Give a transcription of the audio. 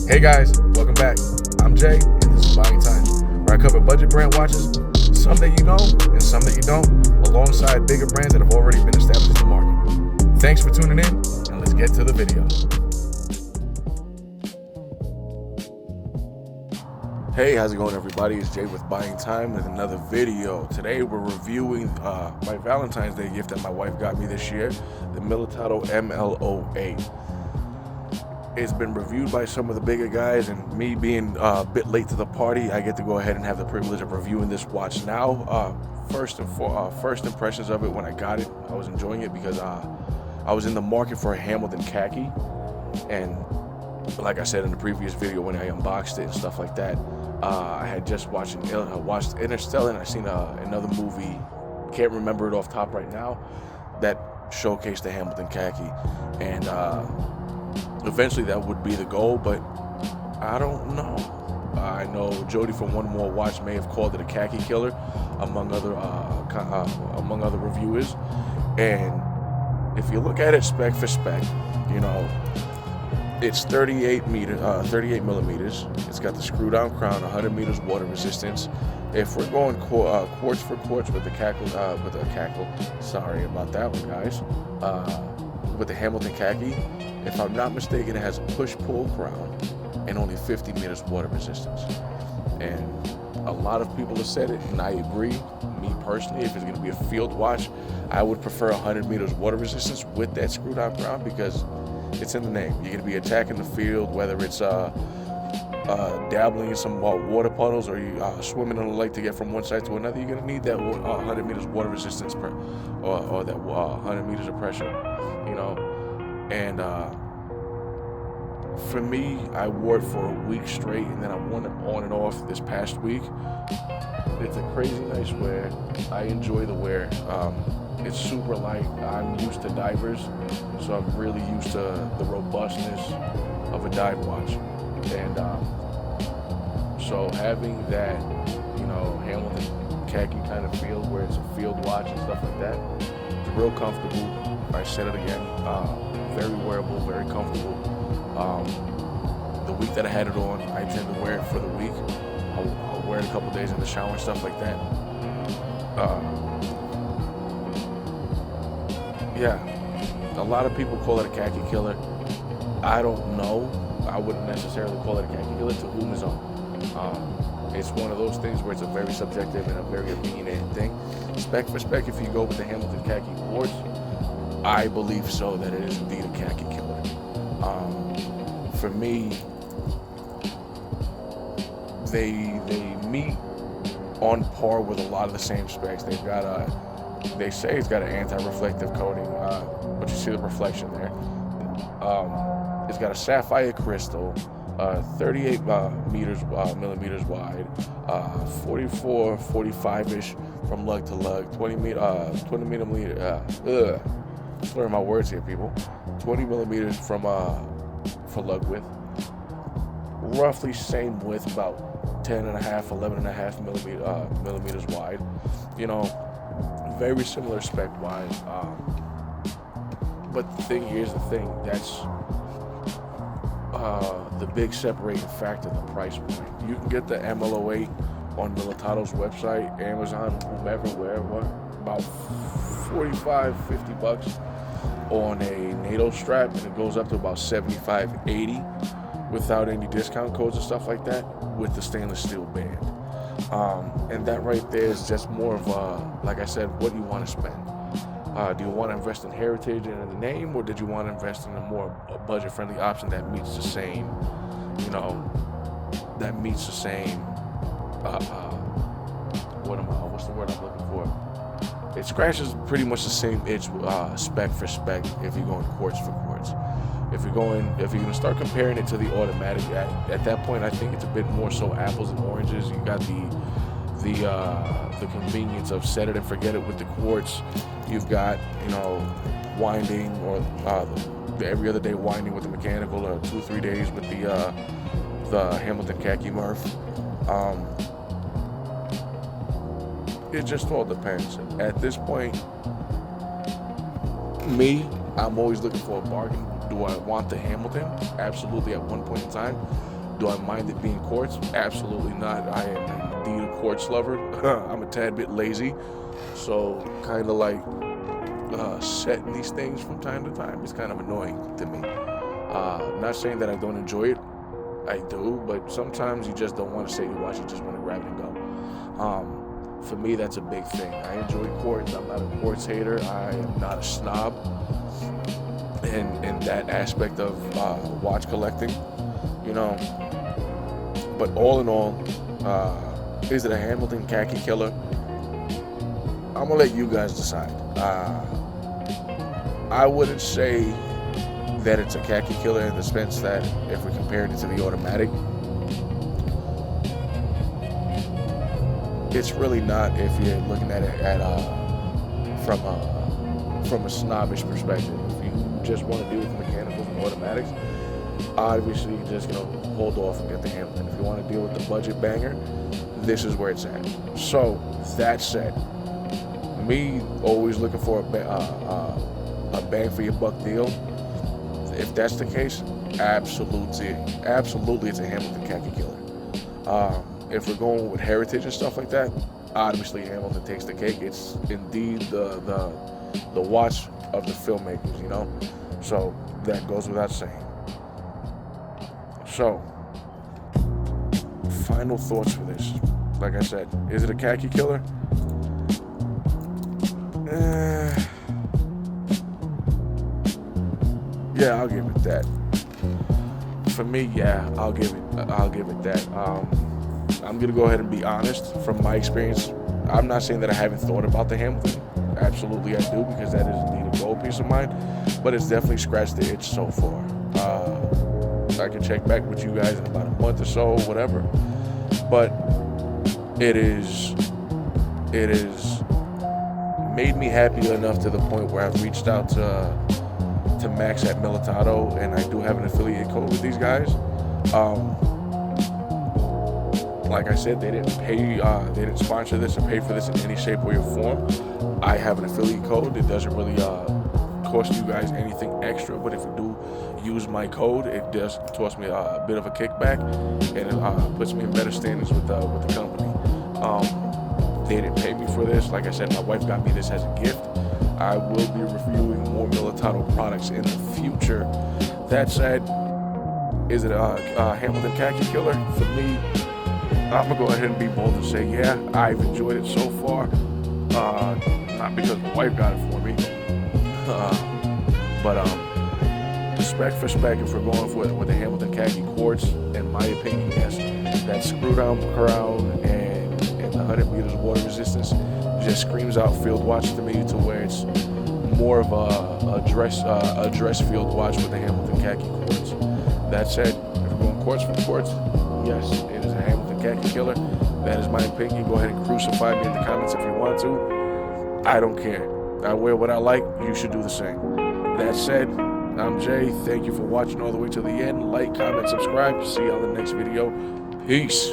Hey guys, welcome back. I'm Jay, and this is Valentines, where I cover budget brand watches, some that you know and some that you don't, alongside bigger brands that have already been established in the market. Thanks for tuning in, and let's get to the video. Hey, how's it going, everybody? It's Jay with Buying Time with another video. Today we're reviewing my Valentine's Day gift that my wife got me this year, the Militato MLO8. It's been reviewed by some of the bigger guys, and me being a bit late to the party, I get to go ahead and have the privilege of reviewing this watch now. First impressions of it when I got it, I was enjoying it because I was in the market for a Hamilton Khaki, and like I said in the previous video when I unboxed it and stuff like that, I had just watched Interstellar, and I seen another movie, can't remember it off top right now, that showcased the Hamilton Khaki, and eventually that would be the goal, but I don't know. I know Jody from One More Watch may have called it a khaki killer, among other reviewers. And if you look at it spec for spec, you know, it's 38 millimeters. It's got the screw down crown, 100 meters water resistance. If we're going quartz for quartz with the cackle, sorry about that one, guys. With the Hamilton Khaki, if I'm not mistaken, it has a push-pull crown and only 50 meters water resistance. And a lot of people have said it, and I agree. Me personally, if it's going to be a field watch, I would prefer 100 meters water resistance with that screw-down crown, because it's in the name. You're going to be attacking the field, whether it's dabbling in some water puddles, or you swimming on the lake to get from one side to another. You're going to need that 100 meters water resistance or that 100 meters of pressure, you know. And for me, I wore it for a week straight, and then I wore it on and off this past week. It's a crazy nice wear. I enjoy the wear. It's super light. I'm used to divers, so I'm really used to the robustness of a dive watch. And so having that, you know, Hamilton Khaki kind of feel, where it's a field watch and stuff like that, it's real comfortable. I said it again, very wearable, very comfortable. The week that I had it on, I tend to wear it for the week. I'll wear it a couple days in the shower and stuff like that. Yeah, a lot of people call it a khaki killer. I don't know. I wouldn't necessarily call it a khaki killer, to whom is own. It's one of those things where it's a very subjective and a very opinionated thing. Spec for spec, if you go with the Hamilton Khaki Quartz, I believe so, that it is indeed a khaki killer. For me, they meet on par with a lot of the same specs. They've got they say it's got an anti-reflective coating, but you see the reflection there. It's got a sapphire crystal, 38 millimeters wide, 44, 45-ish from lug to lug, 20 millimeter. Slurring my words here, people. 20 millimeters for lug width. Roughly same width, about 11.5 millimeters wide. You know, very similar spec-wise. But here's the thing. That's the big separating factor, the price point. You can get the MLO8 on Militato's website, Amazon, whomever, wherever, about $45-50 on a NATO strap, and it goes up to about $75-80 without any discount codes and stuff like that, with the stainless steel band. And that right there is just more of a, like I said, what do you want to spend? Do you want to invest in heritage and in the name, or did you want to invest in a more budget-friendly option that meets the same, you know, what's the word I'm looking for? It scratches pretty much the same itch, spec for spec, if you're going quartz for quartz. If you're going to start comparing it to the automatic, at that point, I think it's a bit more so apples and oranges. You got the convenience of set it and forget it with the quartz. You've got, you know, winding, or the every other day winding with the mechanical, or 2-3 days with the Hamilton Khaki Murph. It just all depends. At this point, I'm always looking for a bargain Do I want the Hamilton? Absolutely, at one point in time. Do I mind it being Quartz? Absolutely not. I am indeed a Quartz lover. I'm a tad bit lazy, so kind of like setting these things from time to time is kind of annoying to me. Not saying that I don't enjoy it. I do, but sometimes you just don't want to say you watch, you just want to grab it and go. For me, that's a big thing. I enjoy Quartz. I'm not a Quartz hater. I am not a snob in that aspect of watch collecting, you know. But all in all, is it a Hamilton Khaki killer? I'm gonna let you guys decide. I wouldn't say that it's a khaki killer in the sense that if we compared it to the automatic, it's really not if you're looking at it from a snobbish perspective. If you just want to deal with mechanicals and automatics, obviously you're just gonna hold off and get the Hamilton. If you want to deal with the budget banger, this is where it's at. So that said, me always looking for a bang for your buck deal. If that's the case, absolutely it's a Hamilton Khaki killer. If we're going with heritage and stuff like that, obviously Hamilton takes the cake. It's indeed the watch of the filmmakers, you know. So that goes without saying. So, final thoughts for this. Like I said, is it a khaki killer? Yeah, I'll give it that. For me, yeah, I'll give it that. I'm gonna go ahead and be honest. From my experience, I'm not saying that I haven't thought about the Hamilton. Absolutely, I do, because that is indeed a goal piece of mine. But it's definitely scratched the itch so far. I can check back with you guys in about a month or so, whatever. But it is made me happy enough to the point where I've reached out to Max at Militato, and I do have an affiliate code with these guys. Like I said, they didn't pay, they didn't sponsor this or pay for this in any shape, way, or form. I have an affiliate code. It doesn't really cost you guys anything extra, but if you do use my code, it does cost me a bit of a kickback, and it puts me in better standings with the company. They didn't pay me for this. Like I said, my wife got me this as a gift. I will be reviewing more Militato products in the future. That said, is it a Hamilton Khaki killer? For me, I'm gonna go ahead and be bold and say, yeah, I've enjoyed it so far. Not because my wife got it for me, but spec for spec, if we're going with the Hamilton Khaki Quartz, in my opinion, yes, that screw down crown and the 100 meters water resistance just screams out field watch to me, to where it's more of a dress field watch with the Hamilton Khaki Quartz. That said, if we're going quartz for quartz, yes, it is a Hamilton Khaki killer. That is my opinion. Go ahead and crucify me in the comments if you want to. I don't care. I wear what I like. You should do the same. That said, I'm Jay. Thank you for watching all the way to the end. Like, comment, subscribe. See you on the next video. Peace.